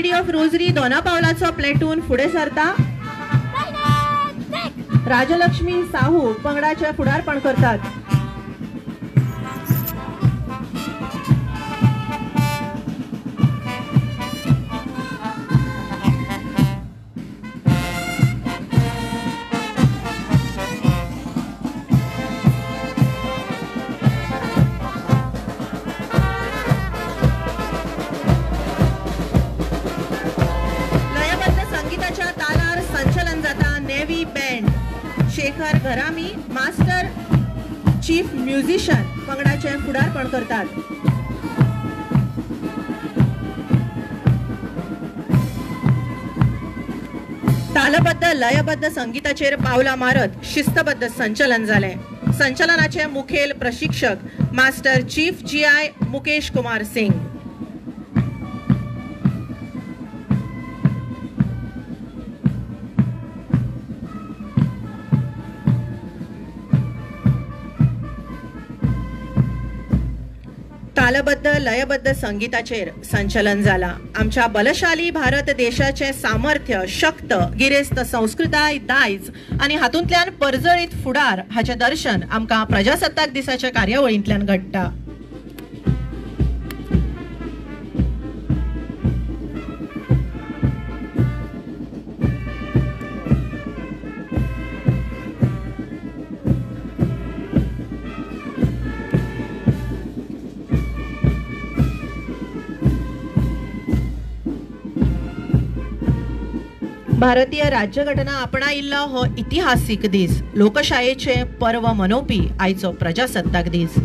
Lady of Rosary दोना पावलाचो platoon फुडें सरता. राजलक्ष्मी साहू पंगडाचे फुडारपण करतात. शेखर घरामी मास्टर चीफ म्युझिशियन पंगडाचे फुडारपण करतात. तालबद्ध लयबद्ध संगीताचेर पावला मारत शिस्तबद्ध संचलन झाले. संचलनाचे मुखेल प्रशिक्षक master chief GI Mukesh Kumar Singh. तालबद्ध लयबद्ध संगीताचेर संचलन जाला. आमच्या बलशाली भारत देशाचे सामर्थ्य शक्त गिरेस्त संस्कृताय दायज आणि हातूंतल्यान परजळीत फुडार हाचे दर्शन आमकां प्रजासत्ताक दिसाच्या कार्यावळींतल्यान घडटा. भारतीय राज्यघटना आपणायिल्लो हो इतिहासीक दीस. लोकशायेचे पर्व मनोवपी आयचो प्रजासत्ताक दीस.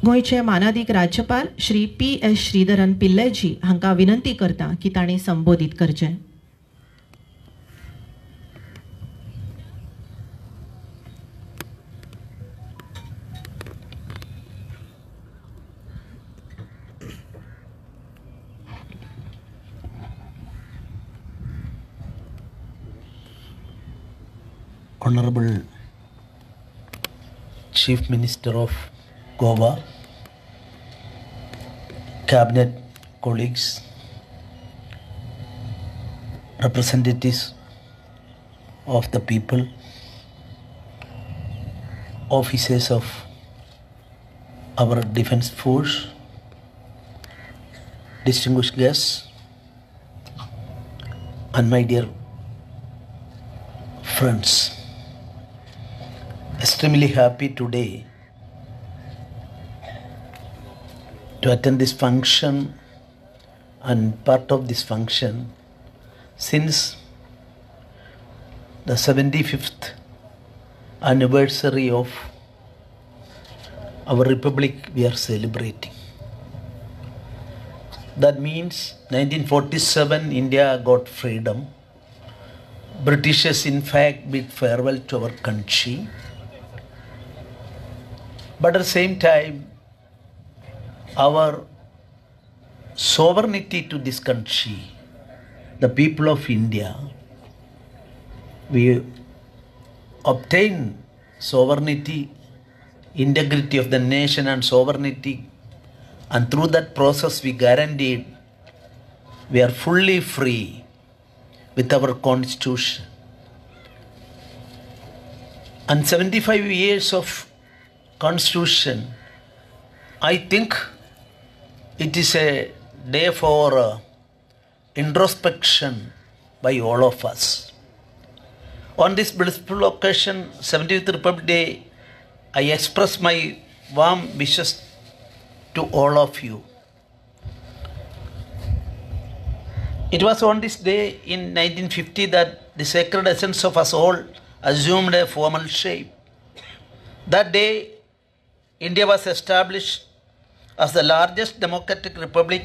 गोयचे मानादीक राज्यपाल श्री PS श्रीधरन पिल्लयजी हांकां विनंती करता की तांणी संबोधीत करचे. Honorable Chief Minister of Goa, Cabinet colleagues, representatives of the people, officers of our defense force, distinguished guests, and my dear friends, extremely happy today to attend this function and part of this function since the 75th anniversary of our republic we are celebrating. That means 1947 India got freedom. Britishers in fact bid farewell to our country. But at the same time our sovereignty to this country, the people of India, we obtain sovereignty, integrity of the nation and sovereignty, and through that process we guaranteed we are fully free with our constitution. And 75 years of constitution, I think it is a day for introspection by all of us. On this blissful occasion, 75th Republic Day, I express my warm wishes to all of you. It was on this day in 1950 that the sacred essence of us all assumed a formal shape. That day, India was established as the largest democratic republic,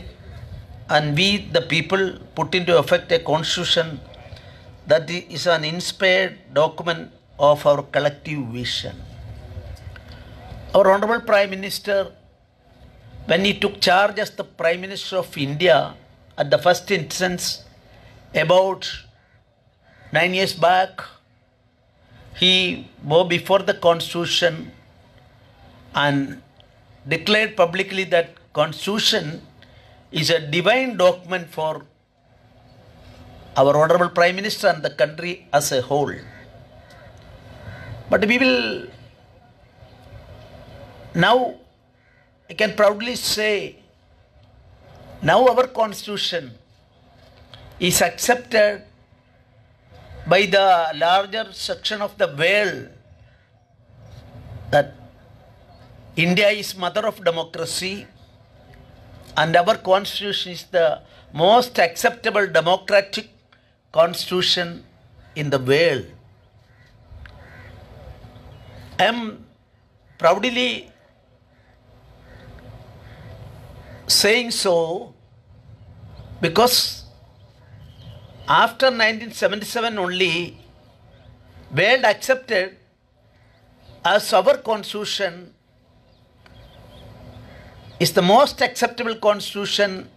and we, the people, put into effect a constitution that is an inspired document of our collective vision. Our Honorable Prime Minister, when he took charge as the Prime Minister of India at the first instance about 9 years back, he bowed before the Constitution and declared publicly that Constitution is a divine document for our Honorable Prime Minister and the country as a whole. But we will now, I can proudly say, now our Constitution is accepted by the larger section of the world that India is mother of democracy, and our Constitution is the most acceptable democratic Constitution in the world. I am proudly saying so because after 1977 only, world accepted as our Constitution is the most acceptable Constitution,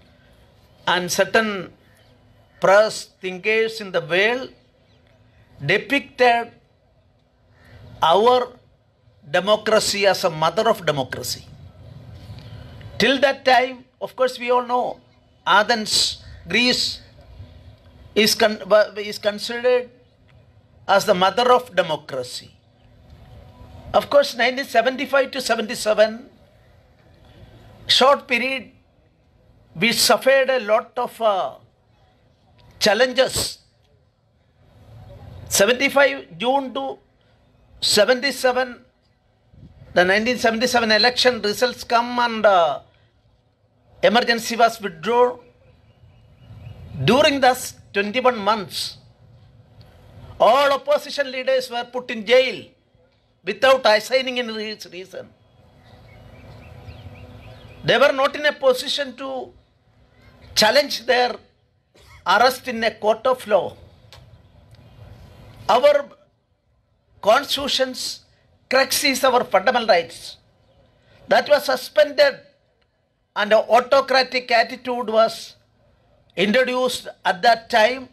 and certain press thinkers in the world depicted our democracy as a mother of democracy. Till that time, of course, we all know Athens, Greece, is considered as the mother of democracy. Of course, 1975 to 77, short period, we suffered a lot of challenges. 75 June to 77, the 1977 election results come and emergency was withdrawn. During those 21 months, all opposition leaders were put in jail without assigning any reason. They were not in a position to challenge their arrest in a court of law. Our Constitution's crux is our fundamental rights. That was suspended, and an autocratic attitude was introduced at that time.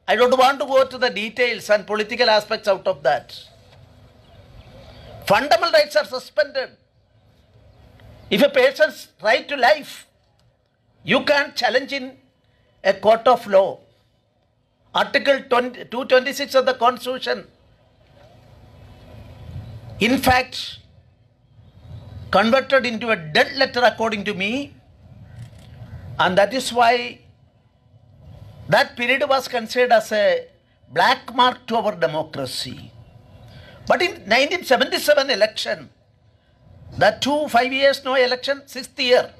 I don't want to go to the details and political aspects out of that. Fundamental rights are suspended. If a person's right to life, you can't challenge in a court of law. Article 226 of the Constitution, in fact, converted into a dead letter according to me, and that is why that period was considered as a black mark to our democracy. But in 1977 election, that 5 years no election, 6th year,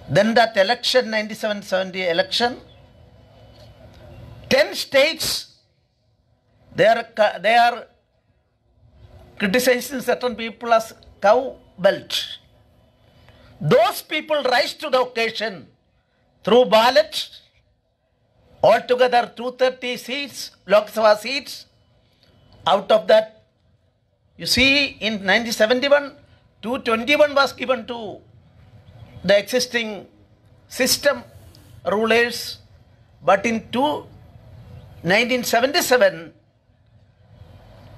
then that election, 1970 election, 10 states, they are criticizing certain people as cow belt. Those people rise to the occasion through ballot, altogether 230 seats, Lok Sabha seats. Out of that, you see, in 1971, 221 was given to the existing system rulers, but in 1977,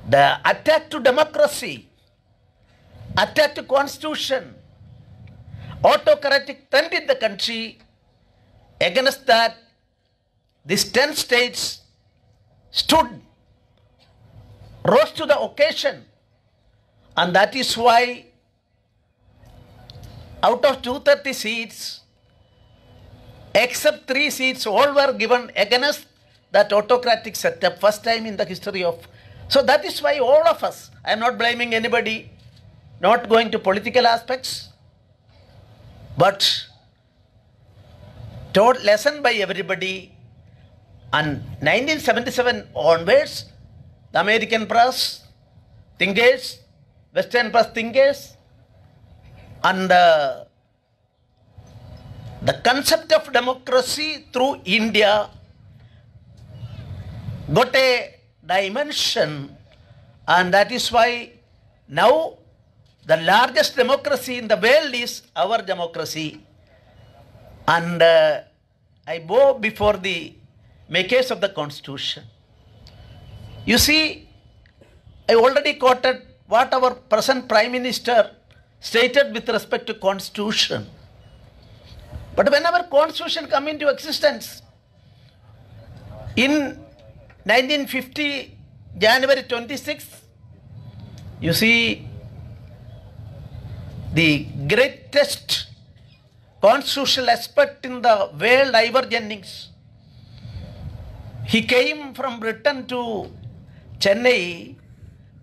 the attack to democracy, attack to constitution, autocratic trend in the country, against that, these 10 states rose to the occasion, and that is why out of 230 seats, except 3 seats, all were given against that autocratic setup, first time in the history of. So that is why all of us, I am not blaming anybody, not going to political aspects, but taught lesson by everybody. And 1977 onwards, the American press, thinkers, Western plus thinkers, and the concept of democracy through India got a dimension, and that is why now the largest democracy in the world is our democracy. And I bow before the makers of the Constitution. You see, I already quoted what our present Prime Minister stated with respect to Constitution. But when our Constitution come into existence, in 1950, January 26th, you see, the greatest constitutional expert in the world, Ivor Jennings, he came from Britain to Chennai.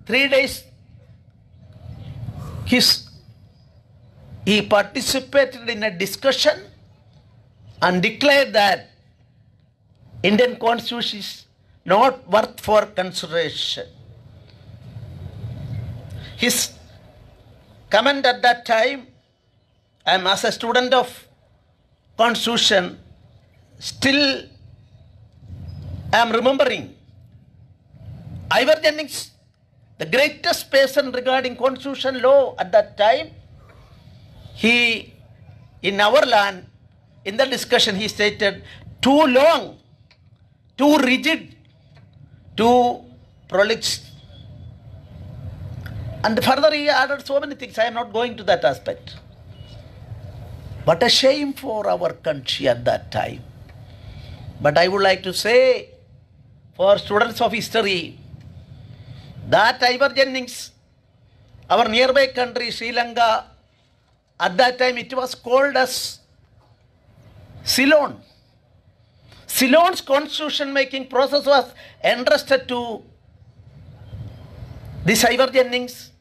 3 days he participated in a discussion and declared that Indian Constitution is not worth for consideration. His comment at that time, I am as a student of Constitution, still I am remembering Ivor Jennings, the greatest person regarding Constitution law at that time. He, in our land, in the discussion, he stated, too long, too rigid, too prolix. And further he added so many things. I am not going to that aspect. What a shame for our country at that time. But I would like to say, for students of history, that Ivor Jennings, our nearby country, Sri Lanka, at that time it was called as Ceylon. Ceylon's constitution making process was entrusted to this Ivor Jennings.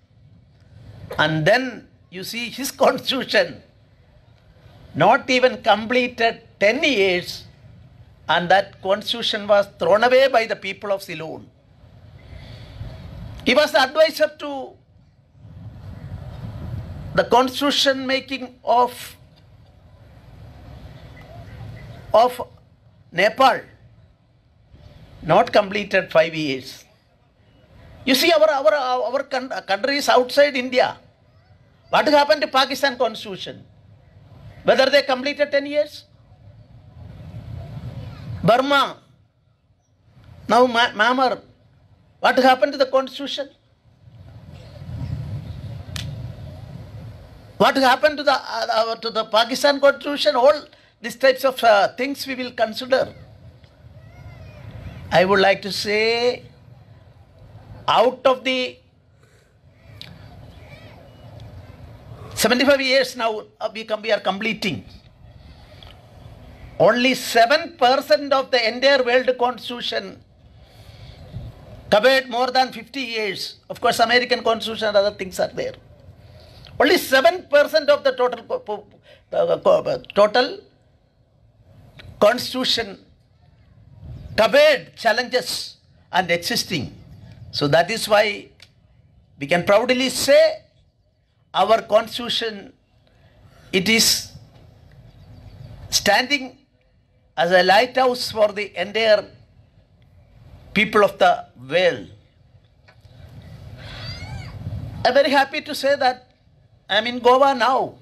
And then you see his constitution not even completed 10 years, and that constitution was thrown away by the people of Ceylon. He was the advisor to the constitution making of Nepal, not completed 5 years. You see, our country is outside India. What happened to Pakistan constitution? Whether they completed 10 years? Burma, now Myanmar, what happened to the constitution? What happened to the Pakistan constitution? All these types of things we will consider. I would like to say, out of the 75 years now we are completing, only 7% of the entire world constitution covered more than 50 years. Of course, American constitution and other things are there. Only 7% of the total constitution covered challenges and existing. So that is why we can proudly say our constitution, it is standing as a lighthouse for the entire people of the world. I am very happy to say that I am in Goa now.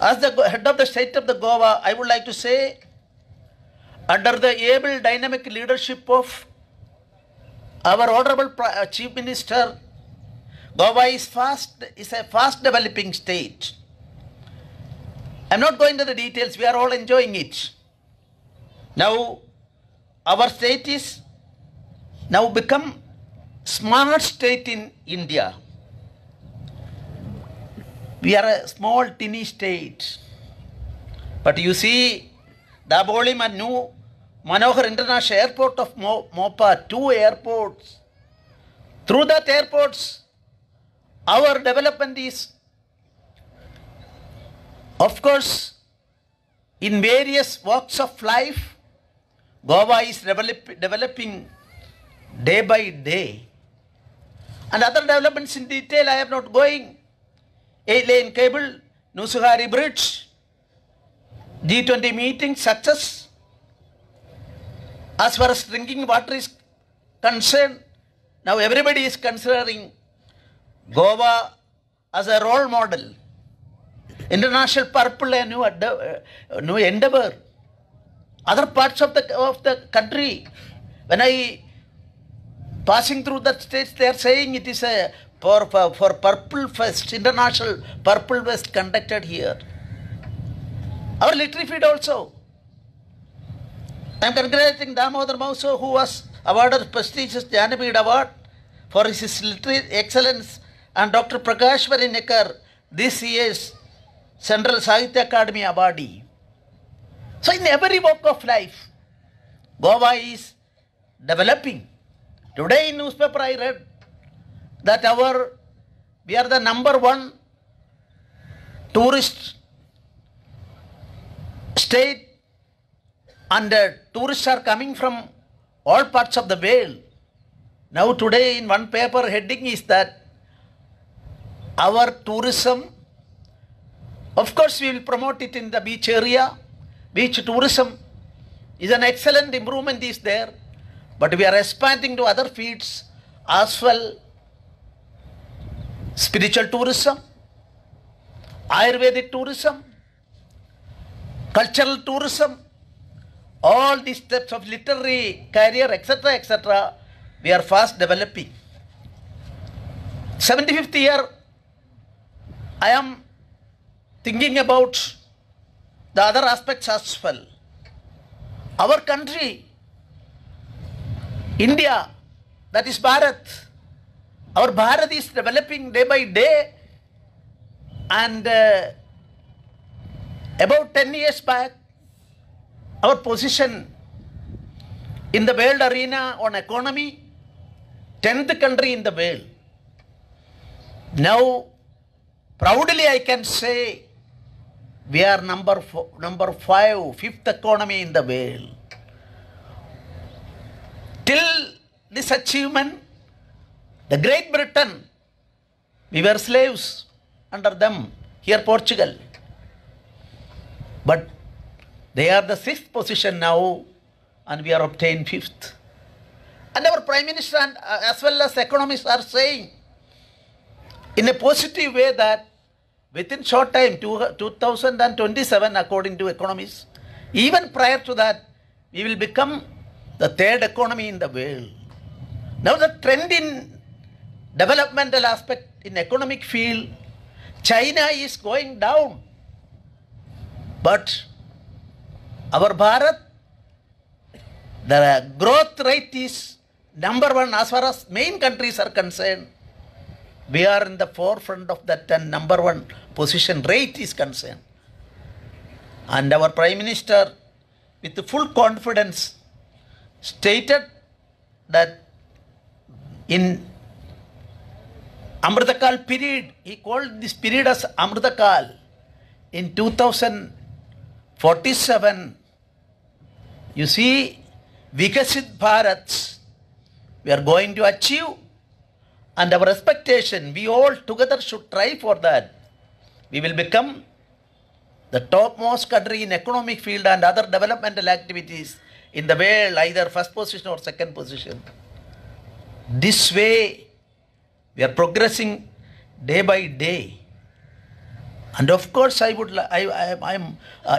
As the head of the state of the Goa, I would like to say, under the able dynamic leadership of our Honorable Chief Minister, Goa is a fast developing state. I am not going to the details, we are all enjoying it. Now, our state is now become smart state in India. We are a small tiny state. But you see, the Abolim and new Manohar International Airport of Mopa, 2 airports. Through that airports, our development is, of course, in various walks of life, Goa is developing day by day. And other developments in detail I am not going. 8-lane cable, Nusuhari Bridge, G20 meeting success. As far as drinking water is concerned, now everybody is considering Goa as a role model. International Purple, a new endeavor. Other parts of the country, when I passing through the states, they are saying it is a for Purple Fest, International Purple Fest conducted here. Our literary field also. I am congratulating Damodar Mauso, who was awarded prestigious Jnanapith Award for his literary excellence, and Dr. Prakash Varinekkar, this year's Central Sahitya Academy awardee. So in every walk of life, Goa is developing. Today in newspaper I read that we are the number one tourist state, and tourists are coming from all parts of the world. Now today in one paper heading is that our tourism, of course we will promote it in the beach area. Beach tourism is an excellent improvement is there, but we are expanding to other fields as well. Spiritual tourism, Ayurvedic tourism, cultural tourism, all these types of literary career, etc., we are fast developing. 75th year, I am thinking about the other aspects as well. Our country, India, that is Bharat. Our Bharat is developing day by day, and about 10 years back, our position in the world arena on economy, 10th country in the world. Now, proudly I can say, we are number 5, fifth economy in the world. Till this achievement, the Great Britain, we were slaves under them, here Portugal. But they are the 6th position now, and we are obtained 5th. And our Prime Minister and as well as economists are saying in a positive way that within short time, 2027, according to economists, even prior to that, we will become the 3rd economy in the world. Now the trend in developmental aspect in economic field, China is going down. But our Bharat, the growth rate is number 1 as far as main countries are concerned. We are in the forefront of that, and number 1 position rate is concerned. And our Prime Minister, with full confidence, stated that in Amritakal period, he called this period as Amritakal. In 2047, you see, Vikasit Bharat, we are going to achieve, and our expectation, we all together should try for that. We will become the topmost country in economic field and other developmental activities in the world, either 1st position or 2nd position. This way, we are progressing day by day. And of course,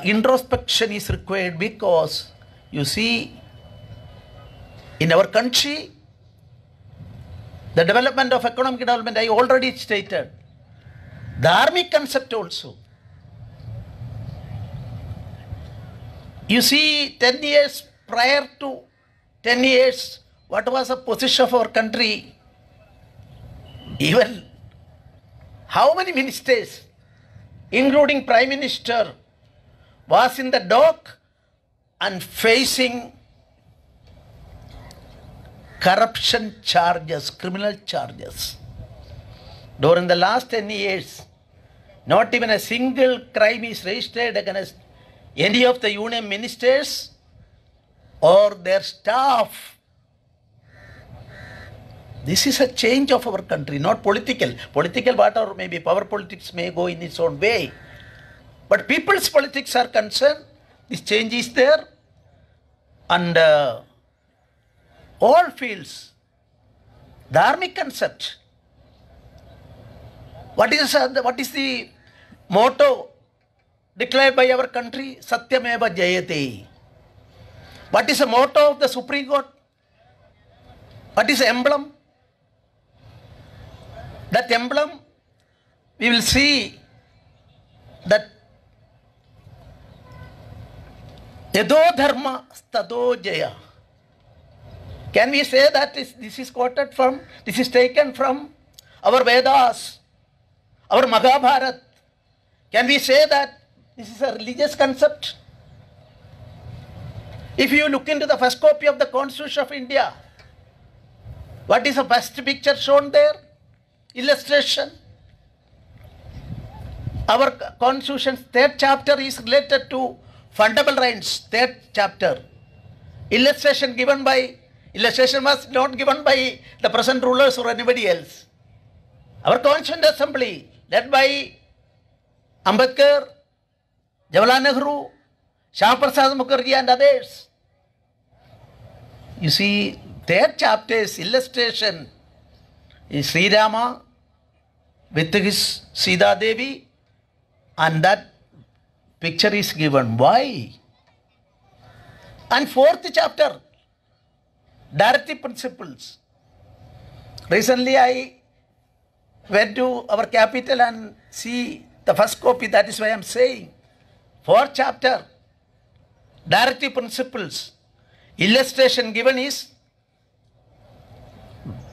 introspection is required, because you see, in our country, the development of economic development, I already stated. Dharmic concept also. You see, 10 years prior to 10 years, what was the position of our country? Even how many ministers, including Prime Minister, was in the dock and facing corruption charges, criminal charges. During the last 10 years, not even a single crime is registered against any of the union ministers or their staff. This is a change of our country, not political. Political, whatever maybe power politics may go in its own way. But people's politics are concerned. This change is there. And all fields, dharmic concept. What is the motto declared by our country? Satyameva Jayate. What is the motto of the Supreme Court? What is the emblem? That emblem, we will see that Yado Dharma Stado Jaya. Can we say that this is quoted from, this is taken from our Vedas, our Mahabharata? Can we say that this is a religious concept? If you look into the first copy of the Constitution of India, what is the first picture shown there? Illustration. Our Constitution's 3rd chapter is related to fundamental rights, 3rd chapter. Illustration was not given by the present rulers or anybody else. Our Constituent Assembly, led by Ambedkar, Jawaharlal Nehru, Shyama Prasad Mukherjee and others. You see, 3rd chapter's illustration is Sri Rama with his Sita Devi, and that picture is given. Why? And 4th chapter, directive principles. Recently I went to our capital and see the first copy, that is why I am saying. 4th chapter, directive principles. Illustration given is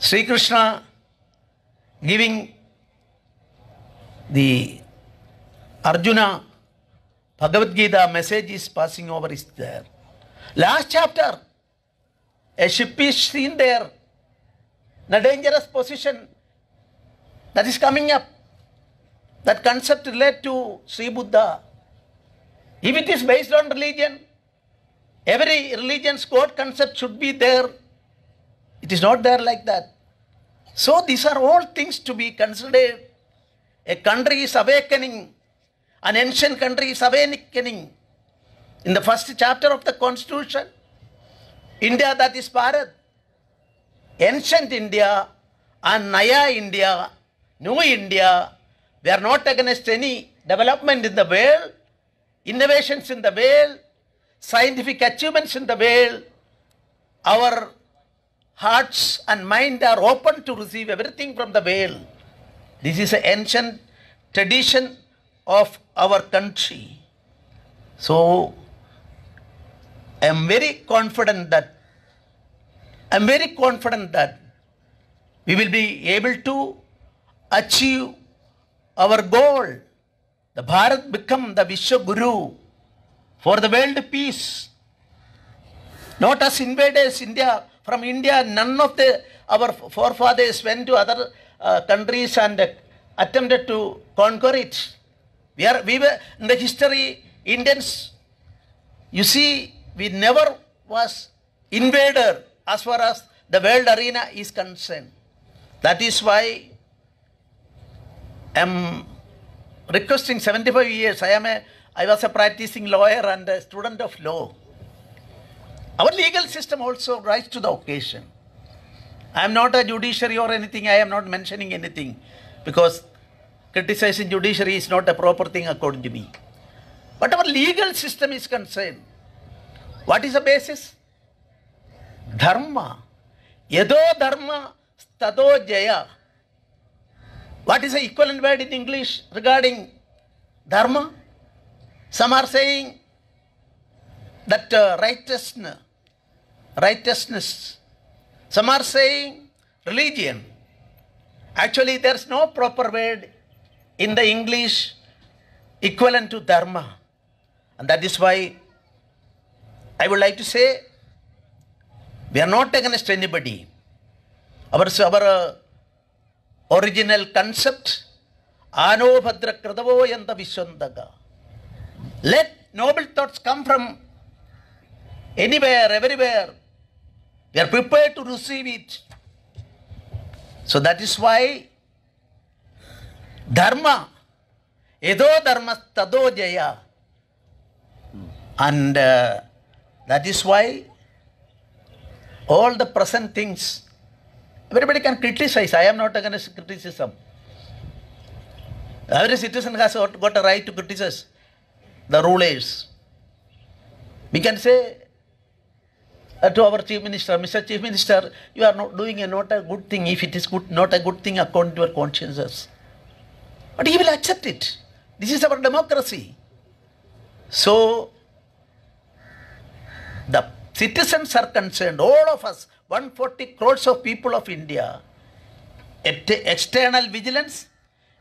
Sri Krishna giving the Arjuna Bhagavad Gita message is passing over is there. Last chapter, a ship is seen there in a dangerous position that is coming up. That concept related to Sri Buddha. If it is based on religion, every religion's God concept should be there. It is not there like that. So these are all things to be considered. A country is awakening. An ancient country is awakening. In the first chapter of the Constitution, India, that is Bharat, ancient India and Naya India, New India, we are not against any development in the world, innovations in the world, scientific achievements in the world. Our hearts and mind are open to receive everything from the world. This is an ancient tradition of our country. So, I am very confident that we will be able to achieve our goal. The Bharat become the Vishwa Guru for the world peace. Not as invaders, from India, none of our forefathers went to other countries and attempted to conquer it. We were in the history, Indians, you see, we never was invader as far as the world arena is concerned. That is why I am requesting 75 years. I was a practicing lawyer and a student of law. Our legal system also rises to the occasion. I am not a judiciary or anything. I am not mentioning anything because criticizing judiciary is not a proper thing according to me. But our legal system is concerned. What is the basis? Dharma. Yado dharma stado jaya. What is the equivalent word in English regarding dharma? Some are saying that righteousness. Some are saying religion. Actually, there is no proper word in the English equivalent to dharma. And that is why I would like to say we are not against anybody. Our original concept, Ano Bhadra Kradavo Yanta Vishwandaga. Let noble thoughts come from anywhere, everywhere. We are prepared to receive it. So that is why dharma, edo dharma tado jaya. And that is why all the present things, everybody can criticize. I am not against criticism. Every citizen has got a right to criticize the rulers. We can say to our Chief Minister, Mr. Chief Minister, you are not doing not a good thing if it is good, not a good thing according to your consciences. But he will accept it. This is our democracy. So, the citizens are concerned, all of us, 140 crores of people of India. External vigilance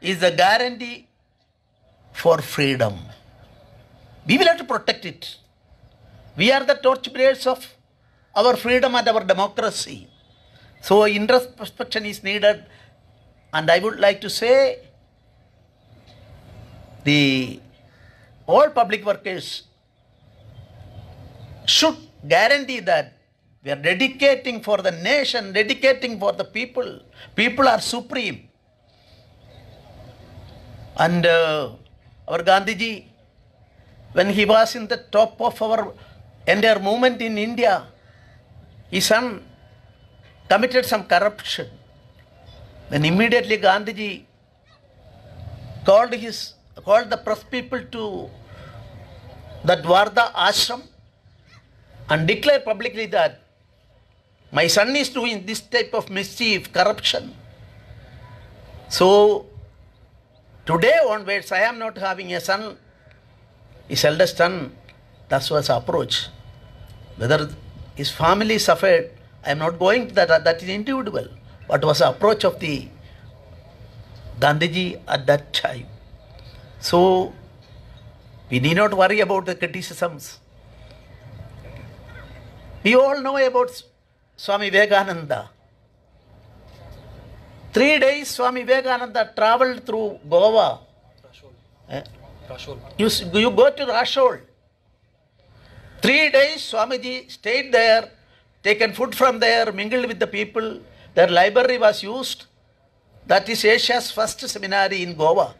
is the guarantee for freedom. We will have to protect it. We are the torchbearers of our freedom and our democracy. So introspection is needed, and I would like to say all public workers should guarantee that we are dedicating for the nation, dedicating for the people. People are supreme. And our Gandhiji, when he was in the top of our entire movement in India, his son committed some corruption. Then immediately Gandhiji called the press people to the Dwarda ashram and declared publicly that my son is doing this type of mischief, corruption. So today onwards, I am not having a son, his eldest son. That was the approach. Whether his family suffered, I am not going to that is individual. What was the approach of the Gandhiji at that time? So we need not worry about the criticisms. We all know about Swami Vivekananda. 3 days Swami Vivekananda traveled through Goa. You go to Rashol. 3 days Swamiji stayed there, taken food from there, mingled with the people. Their library was used. That is Asia's first seminary in Goa.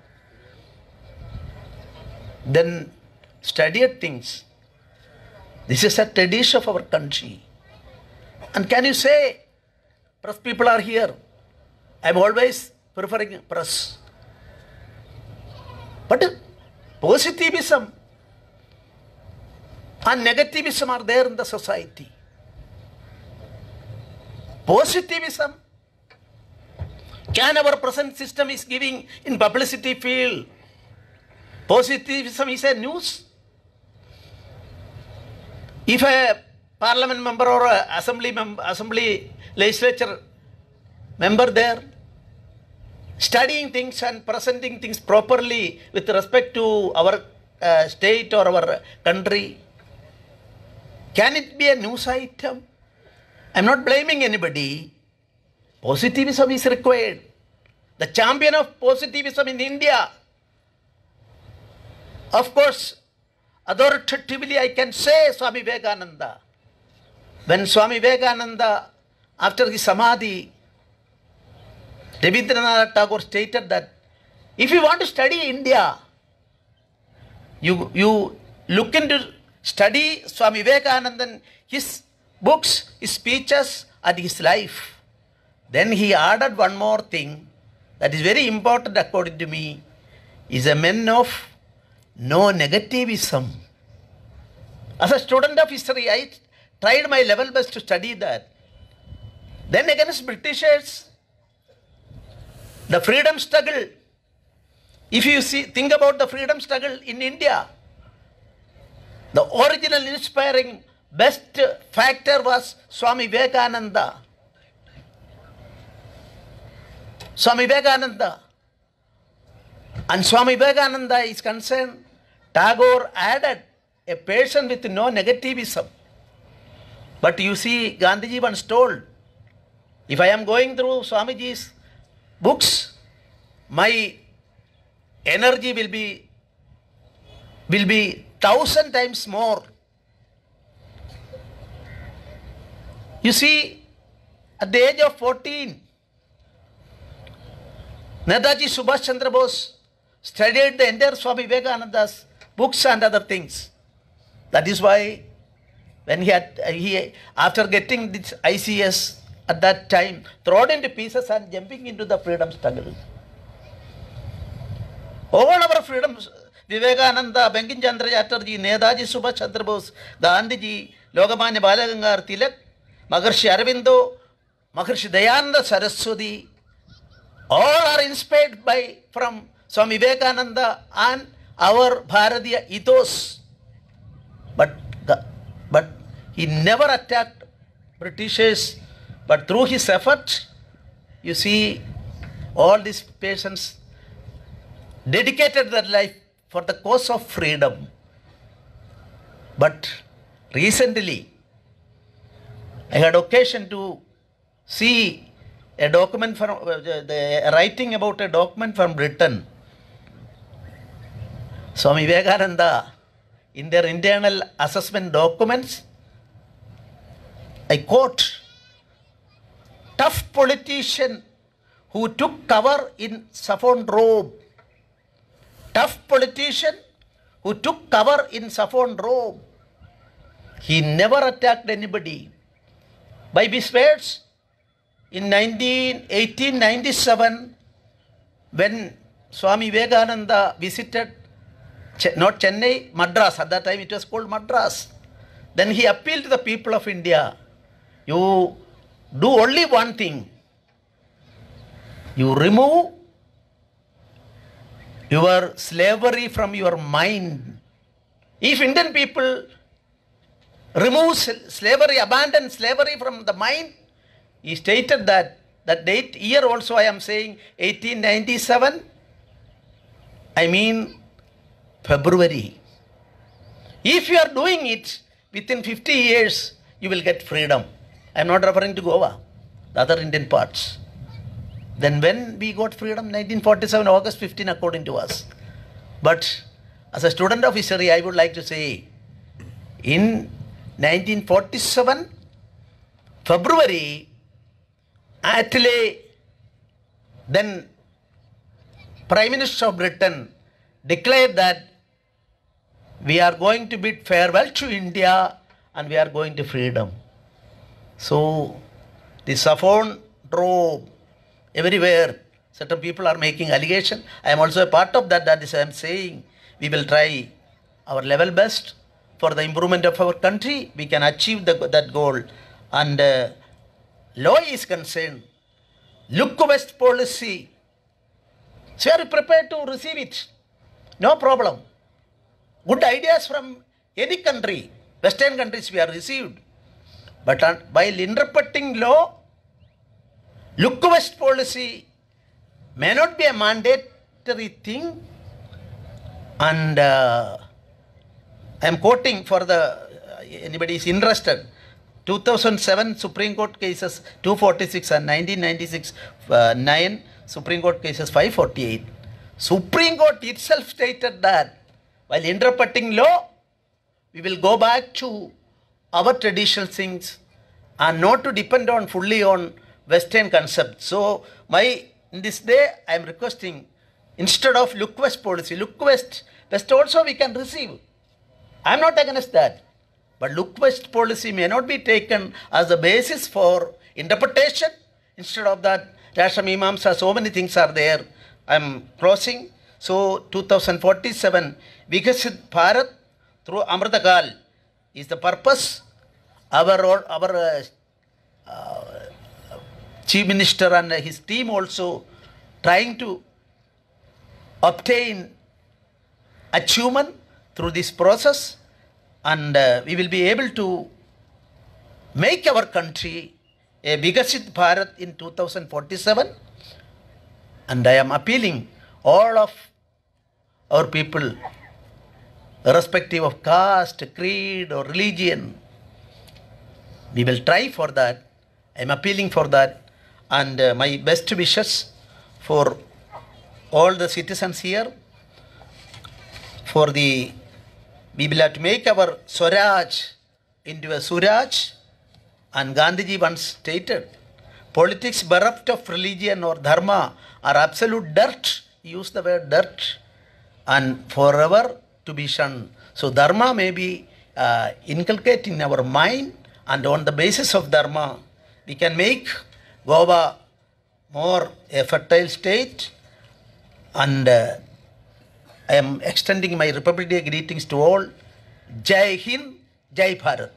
Then studied things. This is a tradition of our country. And can you say, press people are here? I am always preferring press. But positivism and negativism are there in the society. Positivism, can our present system is giving in publicity field. Positivism is a news. If a parliament member or a assembly legislature member there studying things and presenting things properly with respect to our state or our country, can it be a news item? I am not blaming anybody. Positivism is required. The champion of positivism in India, of course, authoritatively I can say Swami Vivekananda. When Swami Vivekananda, after his samadhi, Rabindranath Tagore stated that if you want to study India, you look into study Swami Vivekananda, his books, his speeches and his life. Then he added one more thing that is very important according to me, is a man of no negativism. As a student of history, I tried my level best to study that. Then against Britishers, the freedom struggle. If you think about the freedom struggle in India, the original inspiring best factor was Swami Vivekananda. Swami Vivekananda. And Swami Vivekananda is concerned, Tagore added a person with no negativism. But you see, Gandhiji once told, if I am going through Swamiji's books, my energy will be 1,000 times more. You see, at the age of 14, Netaji Subhash Chandra Bose studied the entire Swami Vivekananda's books and other things. That is why when he after getting this ICS at that time, thrown into pieces and jumping into the freedom struggle. All our freedoms, Vivekananda, Bankim Chandra Chatterjee, Netaji Subhash Chandra Bose, Gandhiji, Lokmanya Balagangar Tilak, Maharshi Aurobindo, Maharshi Dayananda Saraswati, all are inspired from Swami Vivekananda and our Bharatiya ethos. But he never attacked Britishers, but through his effort, you see, all these patients dedicated their life for the cause of freedom. But recently, I had occasion to see a document from writing about a document from Britain. Swami Vivekananda, in their internal assessment documents, I quote, tough politician who took cover in saffron robe. Tough politician who took cover in saffron robe. He never attacked anybody. By his words, in 1897, when Swami Vivekananda visited not Chennai, Madras, at that time it was called Madras, then he appealed to the people of India, you do only one thing, you remove your slavery from your mind. If Indian people remove slavery, abandon slavery from the mind, he stated that date year also I am saying 1897, I mean February. If you are doing it within 50 years, you will get freedom. I am not referring to Goa, the other Indian parts. Then when we got freedom, 1947, August 15, according to us. But as a student of history, I would like to say, in 1947, February, Attlee, then Prime Minister of Britain, declared that we are going to bid farewell to India and we are going to freedom. So, the saffron robe, everywhere, certain people are making allegation. I am also a part of that. That is, I am saying, we will try our level best for the improvement of our country. We can achieve that goal. And law is concerned, look west policy. So, we are prepared to receive it. No problem. Good ideas from any country, Western countries we are received. But while interpreting law, look west policy may not be a mandatory thing. And I am quoting for the anybody is interested. 2007 Supreme Court cases 246 and 1996 9 Supreme Court cases 548. Supreme Court itself stated that while interpreting law, we will go back to our traditional things and not to depend on fully on Western concepts. So, in this day, I am requesting, instead of look west policy, look west also we can receive. I am not against that. But look west policy may not be taken as the basis for interpretation. Instead of that, Rashtra-Mimamsa, so many things are there. I am closing. So, 2047, Vikasit Bharat through Amritakal is the purpose. Our Chief Minister and his team also trying to obtain achievement through this process, and we will be able to make our country a Vikasit Bharat in 2047. And I am appealing all of our people, irrespective of caste, creed or religion, we will try for that. I am appealing for that, and my best wishes for all the citizens here. We will have to make our Swaraj into a Suraj, and Gandhiji once stated, politics bereft of religion or dharma are absolute dirt. Use the word dirt, and forever to be shunned. So dharma may be inculcated in our mind, and on the basis of dharma, we can make Goa more a fertile state. And I am extending my Republic Day greetings to all. Jai Hind, Jai Bharat.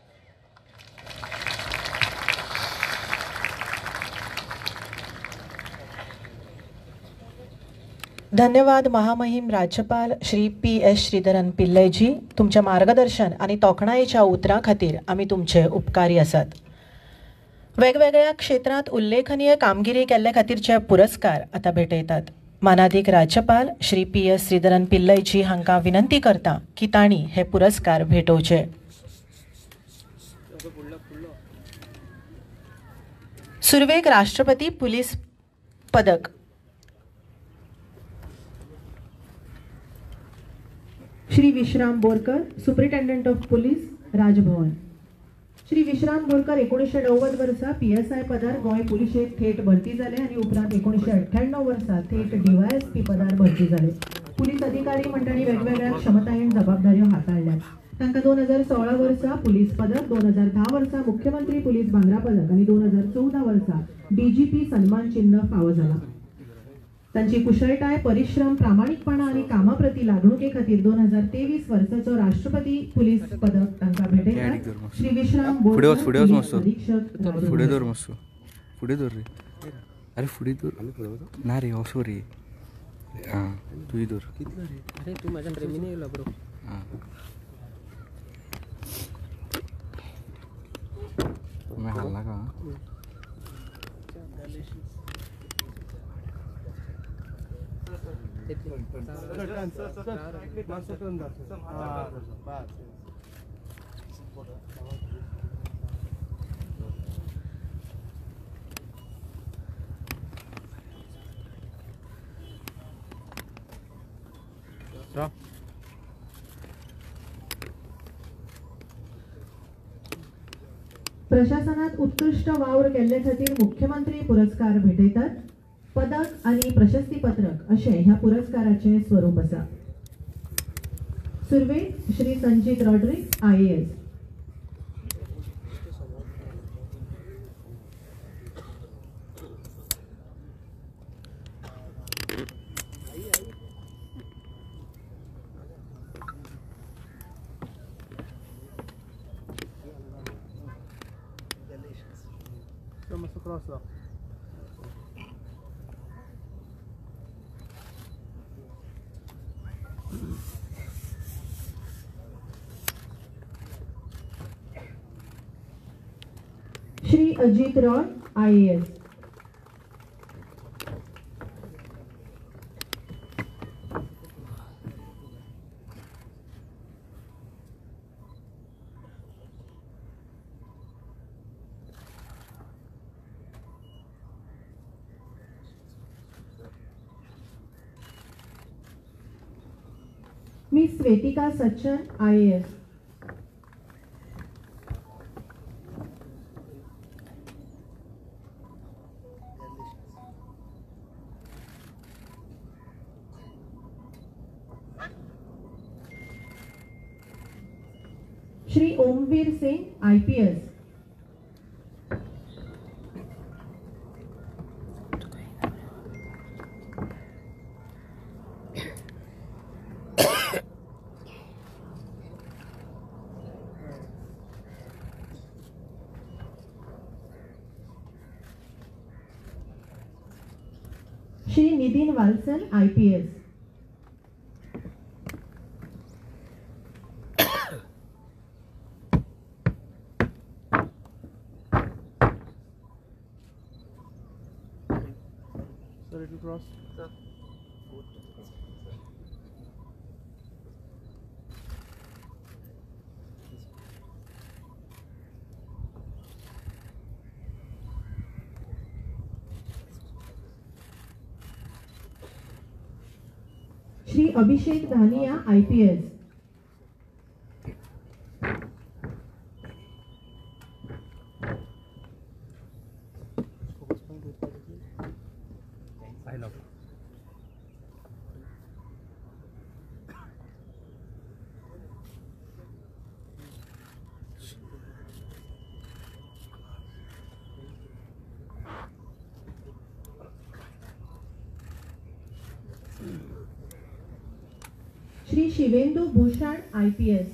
धन्यवाद महामहिम राज्यपाल Shri PS Sreedharan पिल्लयजी. तुमच्या मार्गदर्शन आणि तोखणायेच्या उतरां खातीर आमी तुमचे उपकारी आसात. वेगवेगळ्या क्षेत्रांत उल्लेखनीय कामगिरी केल्ले खातीरचे पुरस्कार आता भेटयतात. मानाधीक राज्यपाल श्री PS श्रीधरन पिल्लयजी हांकां विनंती करता की तांणी हे पुरस्कार भेटोवचे. सुरवेक राष्ट्रपती पुलीस पदक श्री विश्राम Borkar, superintendent of police, Raj Bhavan. Shri विश्राम बोरकर 1990 वर्सा PSI पदार गोंय पुलिशेक थेट भरती जाले आनी उपरांत 1998 वर्सा थेट DYSP पदार भरती जाले. पुलीस अधिकारी मंडळी वेगवेगळ्या क्षमतायेन जबाबदाऱ्यो हाताळल्यात. तांकां 2016 वर्सा पुलीस पदक, 2010 वर्सा मुख्यमंत्री पुलीस भांगरा पदक आणि 2014 वर्सा DGP सन्मान चिन्ह फावो जाला. तांची कुशळटाय, परिश्रम, प्रामाणिकपणा आणि कामाप्रती लागणुके खातीर 2023 वर्साचो राष्ट्रपती पुलीस पदक तांकां भेटयतात. श्री विश्राम बोरकर अधीक्षक फुडें दवर मातसो फुडें दवर रे. अरे फुडें दवर ना रे असो रे. हां तुझी दवर. अरे तू माझ्या प्रेमीने येला ब्रो. हां मैं हल्ला का प्रशासनात उत्कृष्ट वावर केल्ले खातीर मुख्यमंत्री पुरस्कार भेटयतात. पदक आणि प्रशस्ती पत्रक अशें ह्या पुरस्काराचे स्वरूप आसा. सुर्वे Shri Sanjit Rodrigues IAS. Shri Ajit Roy IAS. Miss Swetika Sachan IAS. Shri Omvir Singh IPS. Shri Nitin Valsan IPS. Shri Abhishek Dhania IPS. Shri Shivendu Bhushan IPS,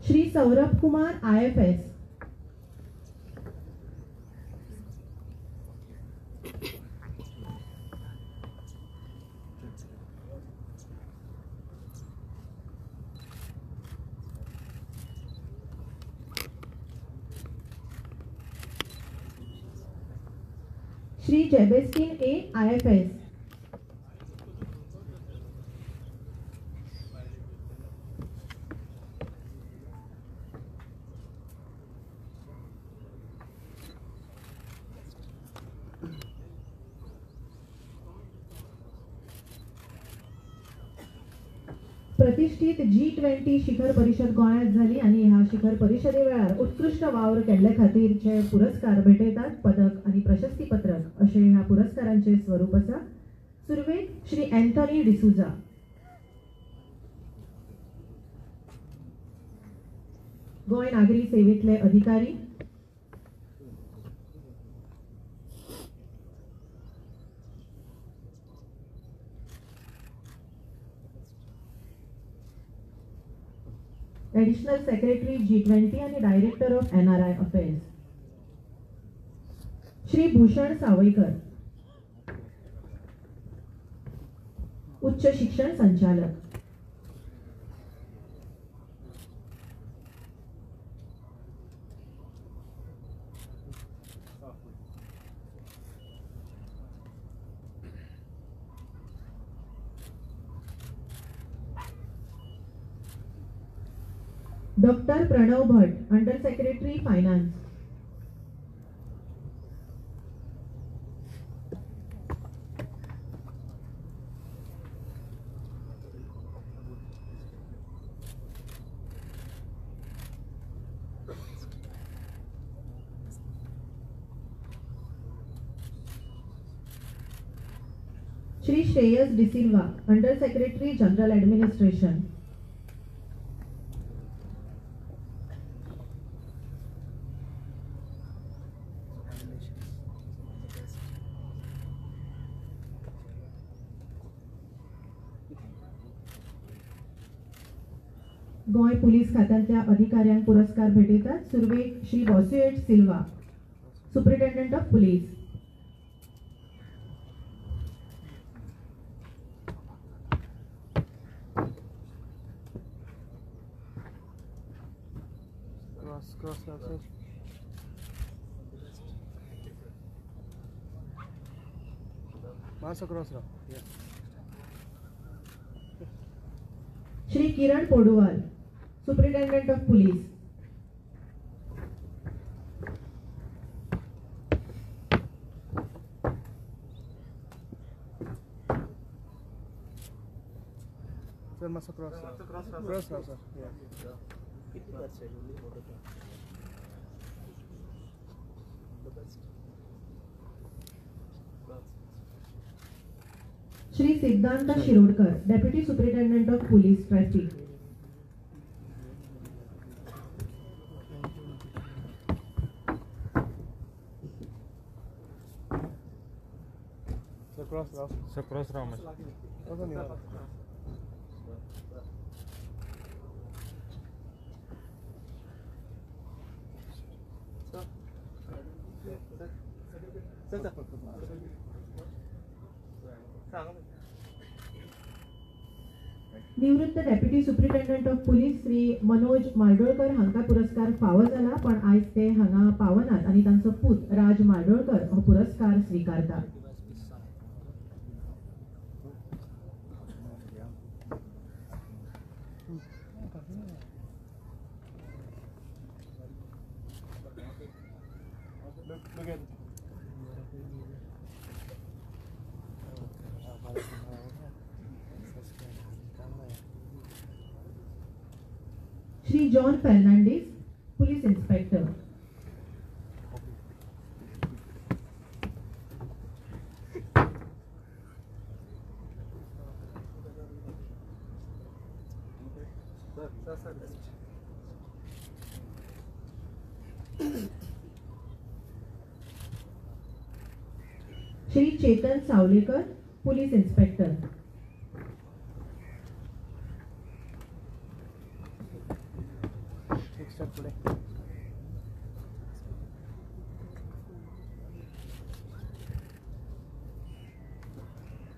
Shri Saurabh Kumar IFS, Shri जेबेस्टिन A IFS, प्रतिष्ठित G20 शिखर परिषद गोंयांत जाली आणि ह्या शिखर परिषदे वेळार उत्कृष्ट वावर केल्ले खातीरचे पुरस्कार भेटयतात. पदक आणि प्रशस्ती पत्रक अशे ह्या पुरस्कारांचे स्वरूप आसा. सुरवेत श्री एंथनी डिसुजा, गोंय नागरी सेवेतले अधिकारी. एडिशनल सेक्रेटरी G20 आणि director of NRI affairs Shri Bhushan Savaikar, उच्च शिक्षण संचालक. Doctor Pranav Bhatt, under secretary finance. Shri Shreyas D'Silva, under secretary general administration. Goem police खात्यांतल्या अधिकाऱ्यांक पुरस्कार भेटयतात. सुरवे श्री बॉसिएट Silva, superintendent of police. Shri Kiran Poduval, superintendent of police. Shri Siddhant Shirodkar, deputy superintendent of police traffic. निवृत्त deputy superintendent of police Shri Manoj Mardolkar हांका पुरस्कार फावो जाला, पण आयज ते हांगा पावनात आणि तांचो पूत राज मार्डोळकर हो पुरस्कार स्वीकारता. Shri John Fernandes, police inspector. Shri Chetan Savalekar, police inspector.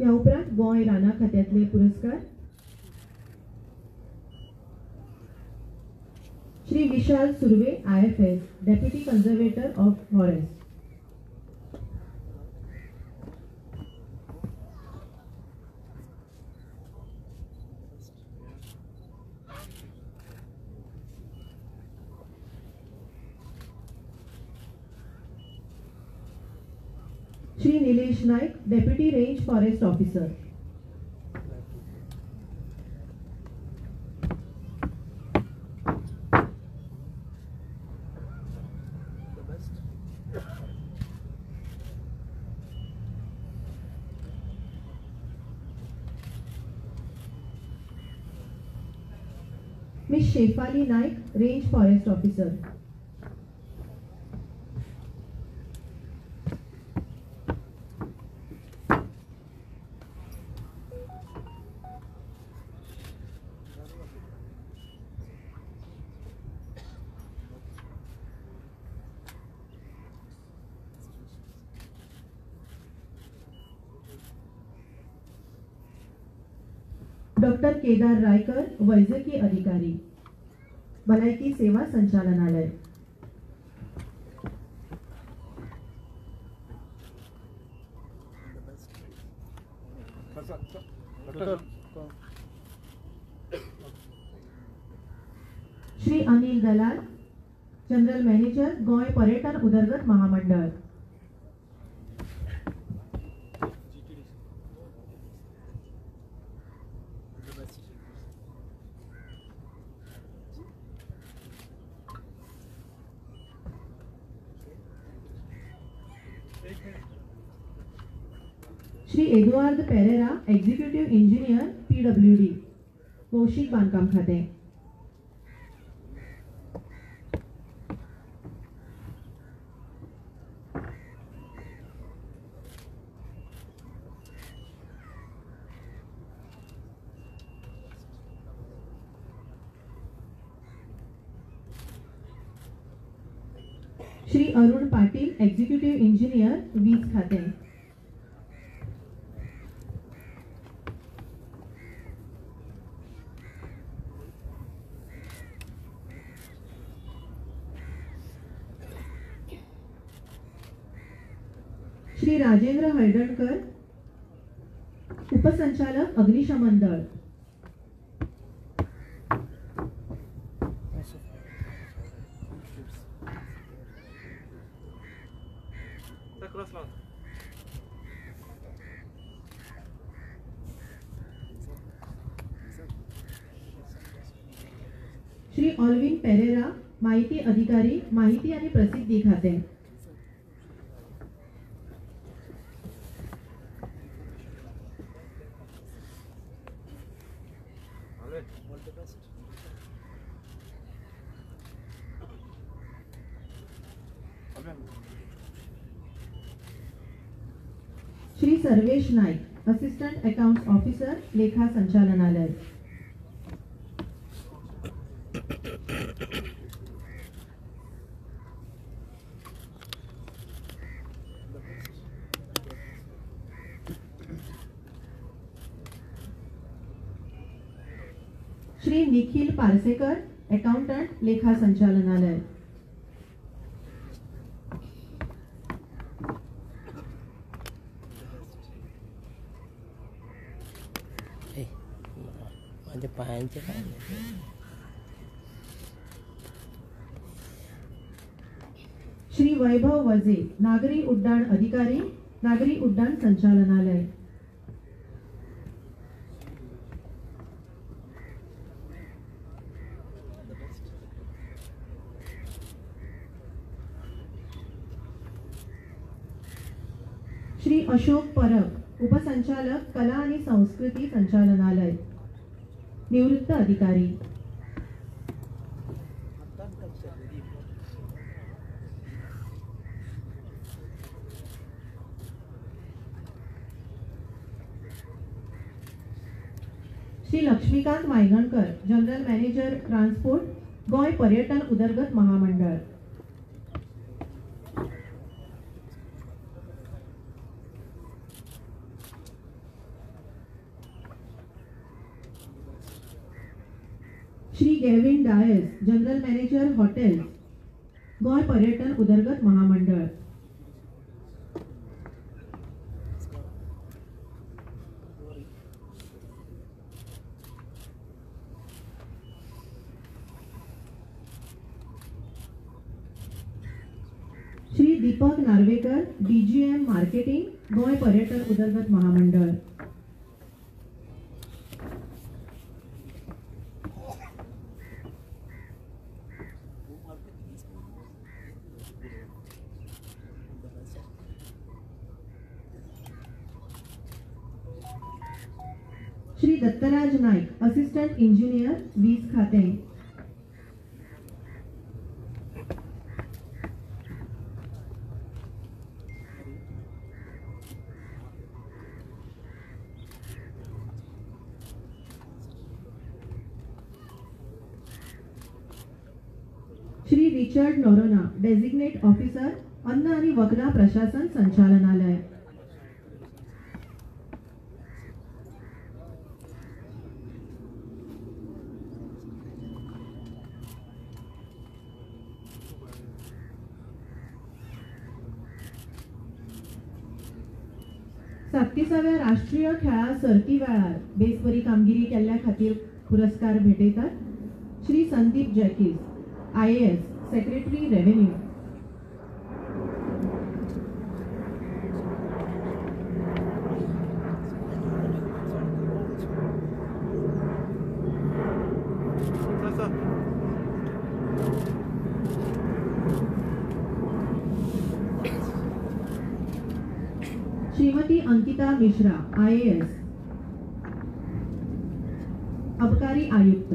या उपरांत गोंय राना खात्यातले पुरस्कार Shri Vishal Surve, IFS, deputy conservator of forest. Shri Nilesh Naik, deputy range forest officer. Miss Shefali Naik, range forest officer. Doctor Kedar Raikar, वैद्यकीय अधिकारी, भलायकी सेवा संचालनालय. श्री अनिल दलाल, जनरल मॅनेजर, गोंय पर्यटन उदरगत महामंडळ. Shri Eduardo Pereira, executive engineer, PWD, कौशिक बांधकाम खाते. श्री अरुण पाटील, एक्झिक्युटिव्ह इंजिनियर, वीज खाते. श्री राजेंद्र हळदणकर, उपसंचालक, अग्निशमन दळ. श्री ऑल्विन पेरेरा, माहिती अधिकारी, माहिती आणि प्रसिद्धी खाते. Shri Sarvesh Naik, assistant accounts officer, लेखा संचालनालय. श्री निखिल पारसेकर, अकाउंटंट, लेखा संचालनालय. माझ्या पायांचे काय श्री वैभव वजे, नागरी उड्डाण अधिकारी, नागरी उड्डाण संचालनालय. श्री अशोक परब, उपसंचालक, कला आणि संस्कृती संचालनालय, निवृत्त अधिकारी. Laxmikant Waigankar, general manager transport, Goa पर्यटन उदरगत महामंडळ. Shri Gavin Dias, general manager hotel, Goa पर्यटन उदरगत महामंडळ. श्री दीपक नार्वेकर, DGM मार्केटिंग, गोय पर्यटन उदरगत महामंडळ. श्री दत्तराज नाईक, असिस्टंट इंजिनियर, वीज खाते. Shri Richard Noronha, designate officer, अन्न आणि वगळा प्रशासन संचालनालय. सातविसाव्या राष्ट्रीय खेळा सर्ती वेळार बेसबरी कामगिरी केल्ल्या खातीर पुरस्कार भेटयतात Shri Sandeep Jacques, IAS, secretary revenue. Shrimati Ankita Mishra, IAS, अबकारी आयुक्त.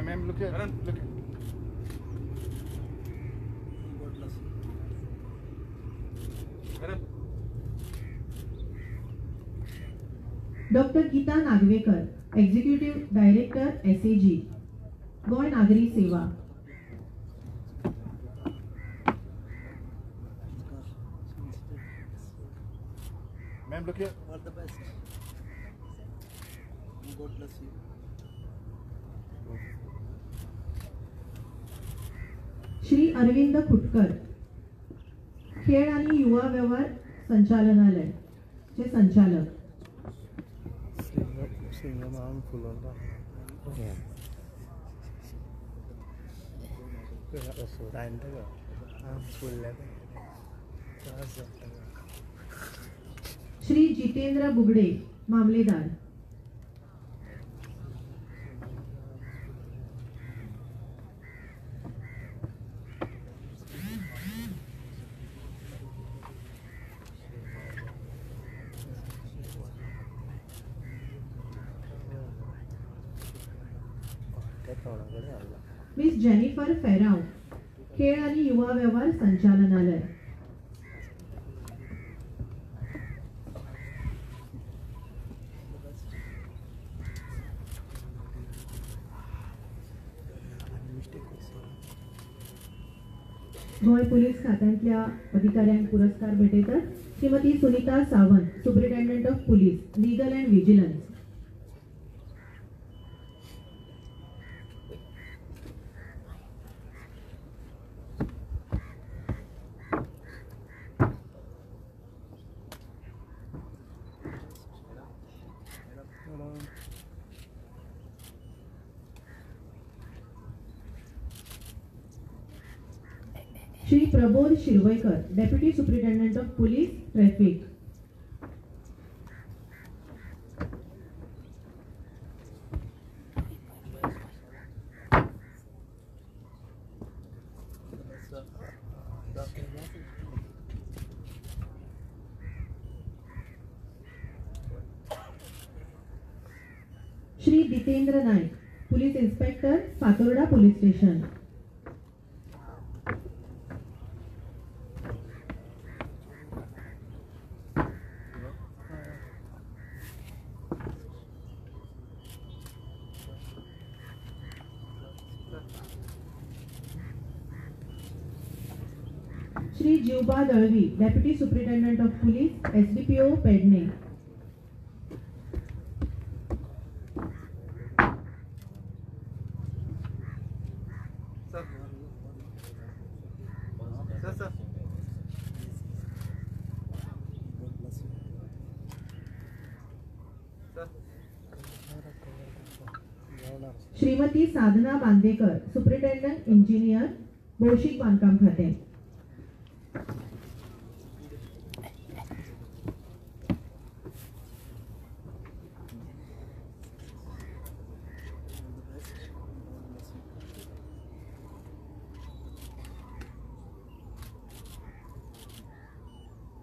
Ma'am, look here. Look here. Doctor Geeta Nagvekar, executive director, SAG, Goem नागरी सेवा. Ma'am, look here. All the best. God bless you. Shri Arvind खुटकर, खेळ आणि युवा व्यवहार संचालनालय चे संचालक. सिंगमान फुलंदा. श्री जितेंद्र बुगडे, मामलेदार. मिस जेनिफर फेराव, खेळ आणि युवा व्यवहार संचालनालय. गोय पोलीस खात्यांतल्या अधिकाऱ्यांक पुरस्कार भेटयतात Shrimati Sunita Sawant, superintendent of police, legal and vigilance. Shri Prabodh Shirvaikar, deputy superintendent of police, traffic. Shri Jitendra Naik, police inspector, Fatorda police station. Shri Jivba Dalvi, deputy superintendent of police, SDPO Pernem. Shrimati Sadhana Bandekar, superintendent engineer, भौशिक बांधकाम खाते.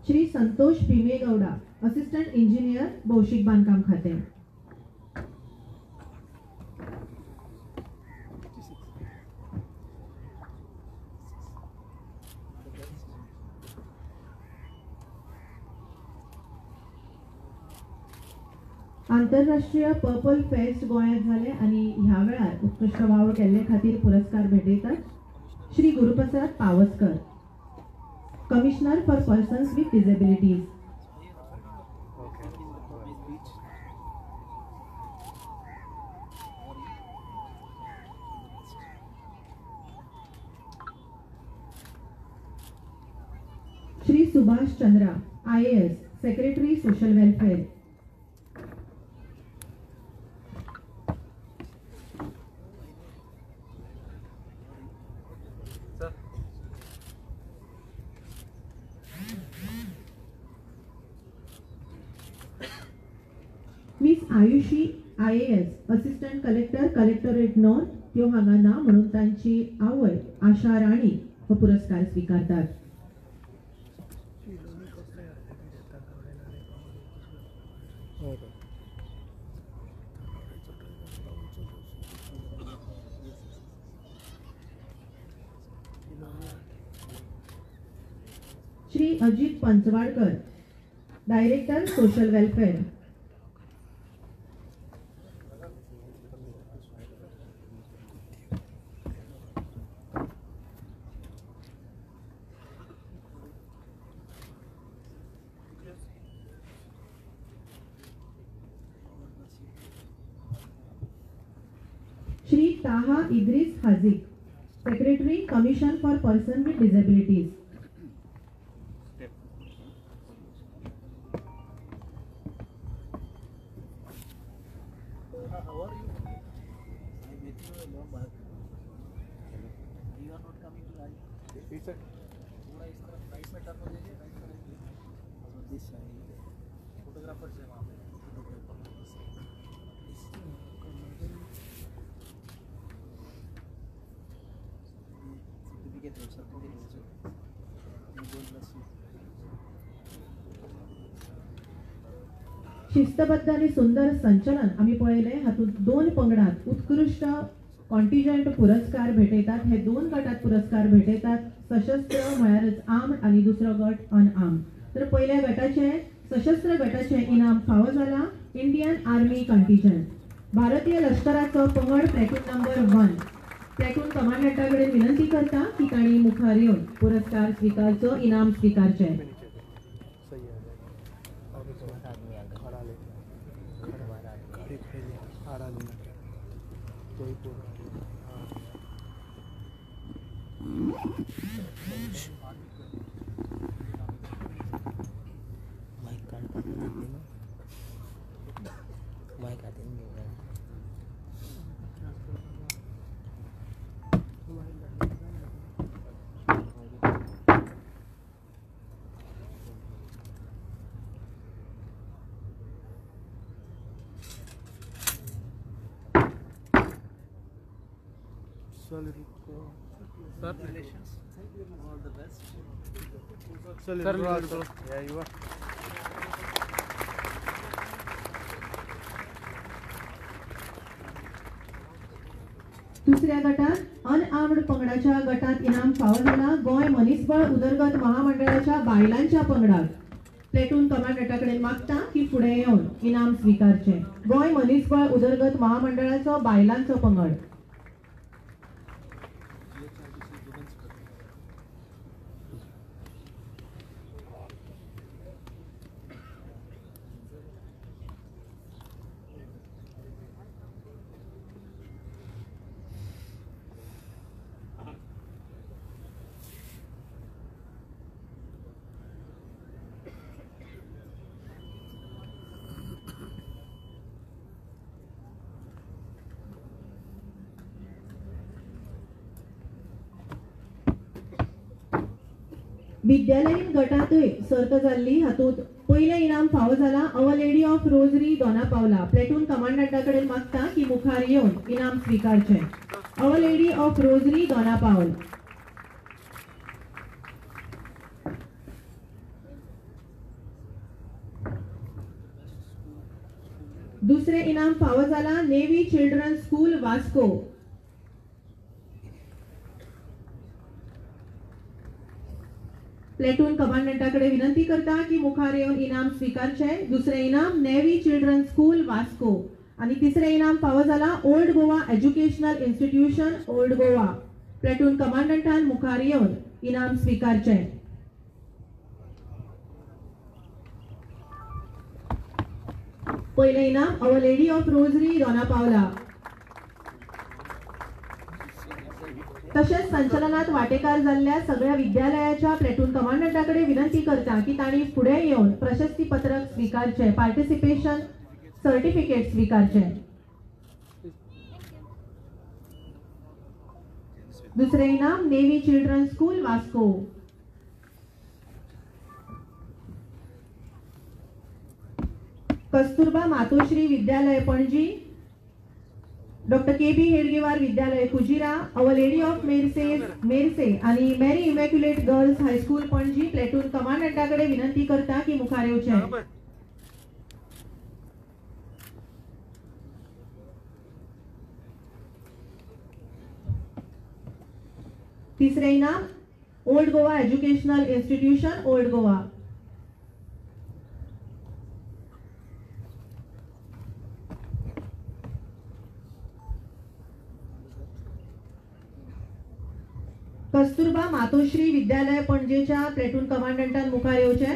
श्री संतोष भीमेगौडा, असिस्टंट इंजिनियर, भौशिक बांधकाम खाते. आंतरराष्ट्रीय पर्पल फेस्ट गोंयांत जाले आणि ह्या वेळार उत्कृष्ट वावर केल्ले खातीर पुरस्कार भेटयतात Shri Guruprasad Pawaskar, commissioner for persons with disabilities. Shri Subhash Chandra, IAS, secretary social welfare. Miss Ayushi, IAS, assistant collector, collectorate north, त्यो हांगा ना म्हणून तांची आवय आशा राणी हो पुरस्कार स्वीकारतात. Shri Ajit Panchwadkar, director social welfare. Shri Taha Idris Haziq, secretary, commission for person with disabilities. शिस्तबद्ध आणि सुंदर संचलन आम्ही पळयले. हातूंत 2 पंगडात उत्कृष्ट कॉन्टिजंट पुरस्कार भेटयतात. हे 2 गटात पुरस्कार भेटयतात. सशस्त्र म्हळ्यारच आर्म्ड आणि दुसरो गट अनआर्म्ड. तर पहिल्या गटाचे सशस्त्र गटाचे इनाम फावो जाला इंडियन आर्मी कंटिजंट. भारतीय लष्कराचो पंगड प्लॅटून नंबर 1 प्लॅटून कमांडंटा कडेन विनंती करता की तांणी मुखार येवन पुरस्कार स्वीकारचो, इनाम स्वीकारचे. दुसऱ्या गटात अनआर्म्ड पंगडाच्या गटात इनाम फावो जाला गोंय मनीसबळ उदरगत महामंडळाच्या बायलांच्या पंगडाक. प्लॅटून कमांडंटाकडे मागता की फुडें येवन इनाम स्वीकारचे. गोंय मनीसबळ उदरगत महामंडळाचो बायलांचो पंगड. विद्यालयीन गटातूय सर्त जाल्ली हातूंत पयलें इनाम फावो जाला अवर Lady of Rosary Dona Paula. Platoon कमांडंटा कडेन मागता की मुखार येवन इनाम स्विकारचें. Our Lady of Rosary Dona Paula. दुसरें इनाम फावो जाला Navy Children School Vasco. Platoon कमांडंटाकडे विनंती करता की मुखार येवन इनाम स्वीकारचे. दुसरें इनाम नेवी चिल्ड्रन स्कूल वास्को. आणि तिसरें इनाम फावो जाला Old Goa Educational Institution Old Goa. Platoon कमांडंटान मुखार येवन इनाम स्वीकारचे. पयलें इनाम अवर Lady of Rosary Dona Paula. तसेच संचलनात वाटेकार झालेल्या सगळ्या विद्यालयाच्या प्लेटून कमांडंटाकडे विनंती करता की तांणी पुढे येऊन प्रशस्ती पत्रक स्वीकारचे. पार्टिसिपेशन सर्टिफिकेट स्वीकारचे. दुसरे इनाम Navy Children School Vasco. Kasturba Matoshri Vidyalaya Panaji. Doctor K B. Hedgewar Vidyalaya Kujira. Our Lady of Merces आणि Mary Immaculate Girls High School Panaji. Platoon कमांडंटाकडे विनंती करता की मुखार येवचे. तिसरे इनाम Old Goa Educational Institution Old Goa. Kasturba Matoshri Vidyalaya पणजेच्या प्लेटून कमांडंटान मुखार येवचे.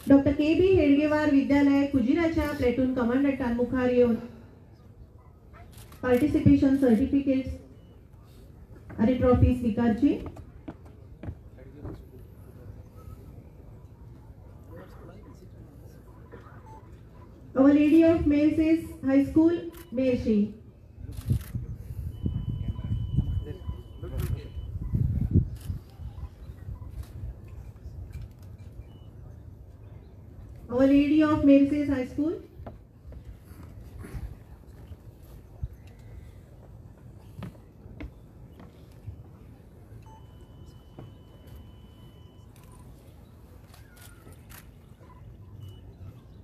Doctor K B. हेडगेवार विद्यालय कुजिराच्या प्लेटून कमांडंटान मुखार येवन पार्टिसिपेशन सर्टिफिकेट्स आणि ट्रॉफी स्वीकारची. Our Lady of Merces High School Merces. Our Lady of Mercies High School.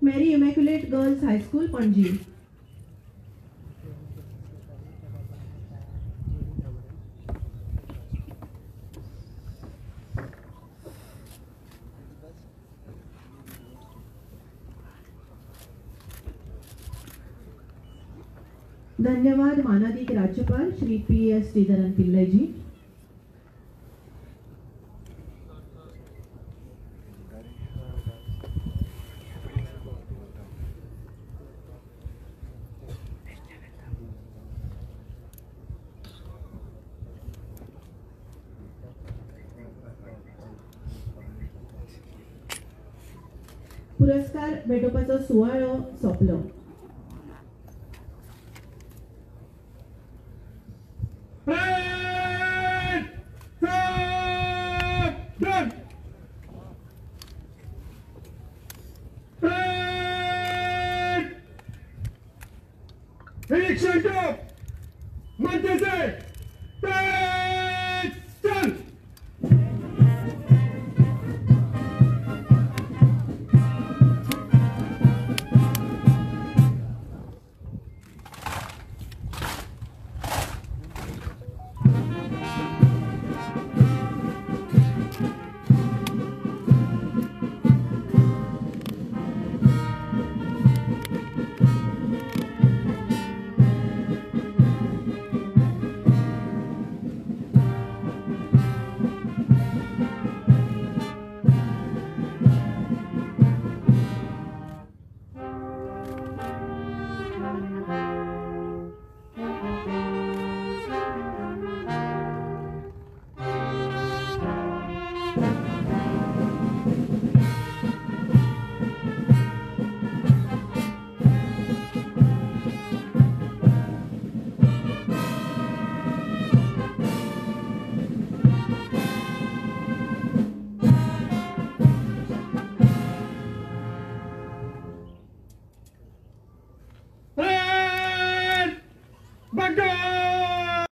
Mary Immaculate Girls High School, Panji. धन्यवाद मानाधिक राज्यपाल श्री P.S. श्रीधरन पिल्लै जी. पुरस्कार भेटोवपाचो सुवाळो सोंपलो. Election top! Manchester!